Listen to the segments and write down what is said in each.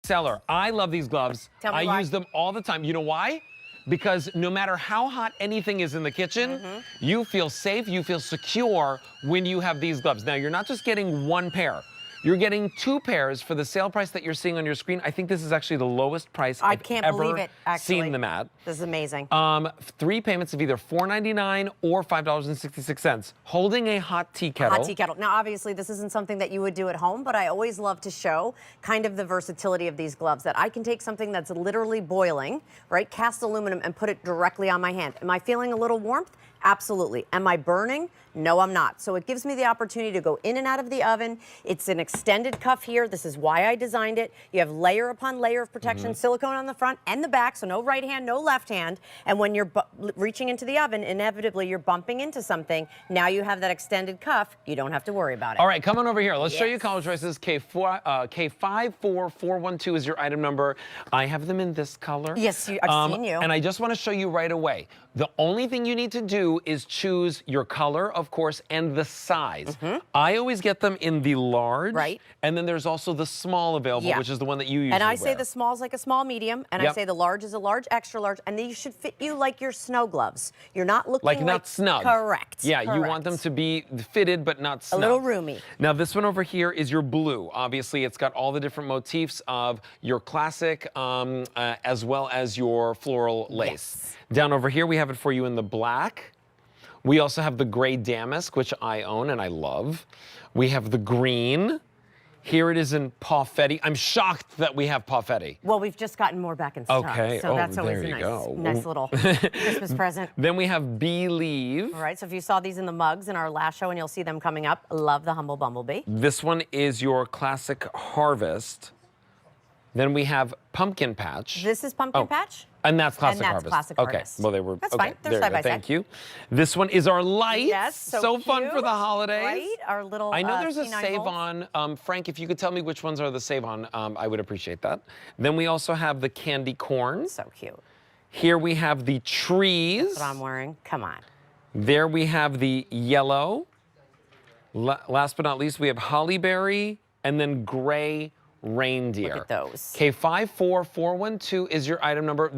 seller. I love these gloves. Tell me I why. use them all the time. You know why? Because no matter how hot anything is in the kitchen, you feel safe, you feel secure when you have these gloves. Now, you're not just getting one pair. You're getting 2 pairs for the sale price that you're seeing on your screen. I think this is actually the lowest price I've ever seen them at. This is amazing. 3 payments of either $4.99 or $5.66. Holding a hot tea kettle. Hot tea kettle. Now, obviously, this isn't something that you would do at home, but I always love to show kind of the versatility of these gloves, that I can take something that's literally boiling, right, cast aluminum, and put it directly on my hand. Am I feeling a little warmth? Absolutely. Am I burning? No, I'm not. So it gives me the opportunity to go in and out of the oven. It's an extended cuff here. This is why I designed it. You have layer upon layer of protection, silicone on the front and the back, so no right hand, no left hand. And when you're reaching into the oven, inevitably you're bumping into something. Now you have that extended cuff. You don't have to worry about it. All right, come on over here. Let's show you color choices. K54412 is your item number. I have them in this color. Yes, I've seen you. And I just want to show you right away. The only thing you need to do is choose your color, of course, and the size. I always get them in the large. Right. And then there's also the small available, which is the one that you usually And I say wear. the small is like a small medium, and I say the large is a large, extra large, and these should fit you like your snow gloves. You're not looking like not snug. Correct. Yeah, you want them to be fitted but not snug. A little roomy. Now this one over here is your blue. Obviously, it's got all the different motifs of your classic as well as your floral lace. Down over here, we have it for you in the black. We also have the gray damask, which I own and I love. We have the green. Here it is in Pauffetti. I'm shocked that we have Pauffetti. Well, we've just gotten more back in stock. Okay. So that's always a nice little Christmas present. Then we have Believe. All right, so if you saw these in the mugs in our last show, and you'll see them coming up, love the Humble Bumblebee. This one is your classic Harvest. Then we have Pumpkin Patch. This is Pumpkin Patch? And that's Classic and that's Harvest. Classic Harvest. Well, they were. That's fine. They're side by side. Thank you. This one is our lights. Yes, so fun cute, for the holidays. Right? Our little. I know there's a C9 save volts. on. Frank, if you could tell me which ones are the save on, I would appreciate that. Then we also have the candy corn. So cute. Here we have the trees. That's what I'm wearing. Come on. There we have the yellow. Last but not least, we have hollyberry and then gray reindeer. Look at those. K54412 is your item number.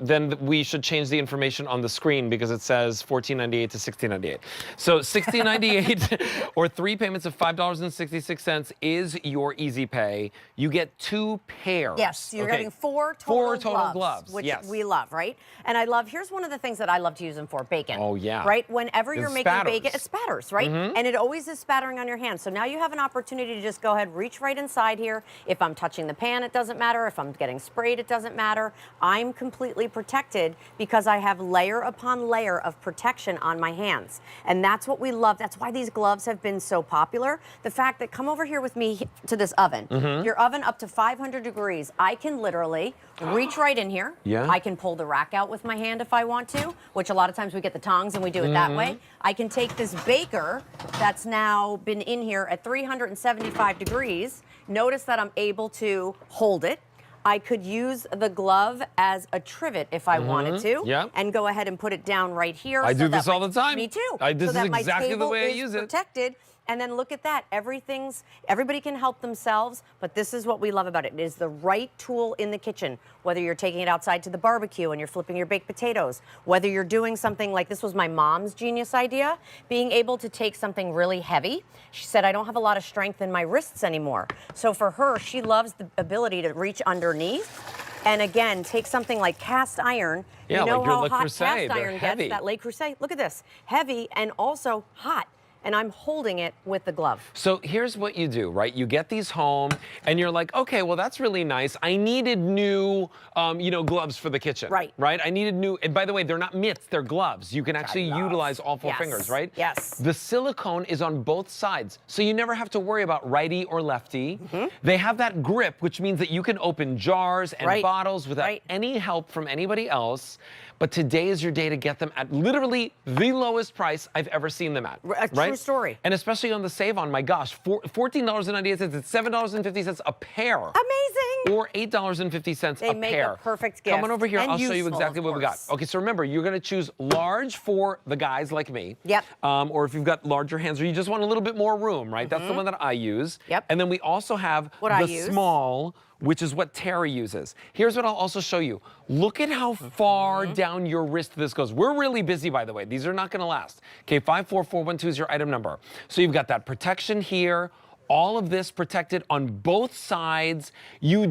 Then we should change the information on the screen because it says $14.98 to $16.98. So $16.98 or 3 payments of $5.66 is your easy pay. You get 2 pairs. Yes, you're getting 4 total gloves, which we love, right? And I love, here's one of the things that I love to use them for, bacon. Oh, yeah. Right? Whenever you're making bacon, it spatters, right? Mm-hmm. And it always is spattering on your hands. So now you have an opportunity to just go ahead, reach right inside here. If I'm touching the pan, it doesn't matter. If I'm getting sprayed, it doesn't matter. I'm completely protected because I have layer upon layer of protection on my hands. And that's what we love. That's why these gloves have been so popular. The fact that, come over here with me to this oven. Your oven up to 500 degrees. I can literally reach right in here. I can pull the rack out with my hand if I want to, which a lot of times we get the tongs and we do it that way. I can take this baker that's now been in here at 375 degrees. Notice that I'm able to hold it. I could use the glove as a trivet if I wanted to, and go ahead and put it down right here. I do this all the time. Me too. This is exactly the way I use it. Protected. And then look at that. Everybody can help themselves, but this is what we love about it. It is the right tool in the kitchen, whether you're taking it outside to the barbecue and you're flipping your baked potatoes, whether you're doing something like, this was my mom's genius idea, being able to take something really heavy. She said, I don't have a lot of strength in my wrists anymore. So for her, she loves the ability to reach underneath. And again, take something like cast iron. Yeah, you know like your how Le hot Creuset, cast iron gets, that Le Creuset. Look at this, heavy and also hot. And I'm holding it with the glove. So here's what you do, right? You get these home, and you're like, okay, well, that's really nice. I needed new, gloves for the kitchen. Right. Right? I needed new, and by the way, they're not mitts, they're gloves. You can actually utilize all 4 fingers, right? Yes. The silicone is on both sides, so you never have to worry about righty or lefty. They have that grip, which means that you can open jars and bottles without any help from anybody else. But today is your day to get them at literally the lowest price I've ever seen them at. True story. And especially on the save on, my gosh, $14.98, it's $7.50 a pair. Amazing. or $8.50 They a make pair. a perfect gift. Come on over here. And I'll show you useful, exactly of what we got. course. Okay, so remember, you're going to choose large for the guys like me. Yep. Or if you've got larger hands or you just want a little bit more room, right? That's the one that I use. Yep. And then we also have What I the use. small, which is what Terry uses. Here's what I'll also show you. Look at how far down your wrist this goes. We're really busy, by the way. These are not going to last. Okay, 54412 is your item number. So you've got that protection here. All of this protected on both sides. You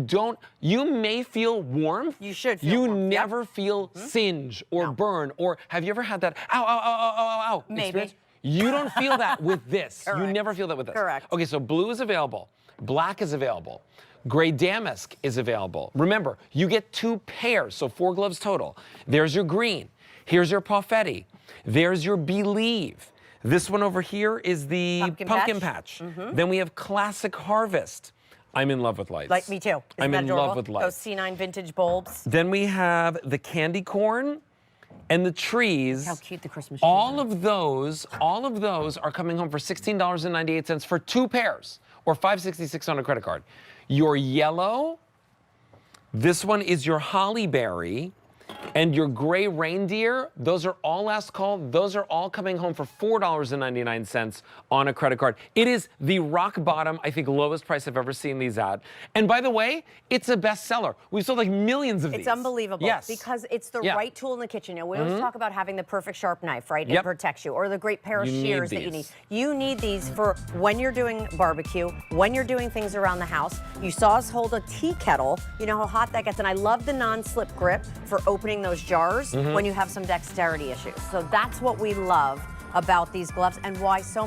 may feel warmth. You should feel You warmth, yep. never feel singe or burn, or have you ever had that ow, ow, ow, ow, ow, ow Maybe. experience? You don't feel that with this. You Correct. never feel that with this. Correct. Okay, so blue is available. Black is available. Gray damask is available. Remember, you get 2 pairs, so 4 gloves total. There's your green. Here's your Pauffetti. There's your Believe. This one over here is the Pumpkin Patch. Then we have Classic Harvest. I'm in love with lights. Like me too. Isn't I'm that in adorable? love with lights. Those C9 vintage bulbs. Then we have the candy corn and the trees. How cute the Christmas trees All are. of those are coming home for $16.98 for 2 pairs, or $5.66 on a credit card. Your yellow, this one is your holly berry, and your gray reindeer, those are all last call. Those are all coming home for $4.99 on a credit card. It is the rock bottom, I think, lowest price I've ever seen these at. And by the way, it's a bestseller. We've sold like millions of these. It's unbelievable. Yes. Because it's the Yeah. right tool in the kitchen. You know, we always talk about having the perfect sharp knife, right? Yep. It protects you. Or the great pair of You need shears that you need. these. You need these for when you're doing barbecue, when you're doing things around the house. You saw us hold a tea kettle. You know how hot that gets. And I love the non-slip grip for opening those jars when you have some dexterity issues. So that's what we love about these gloves and why so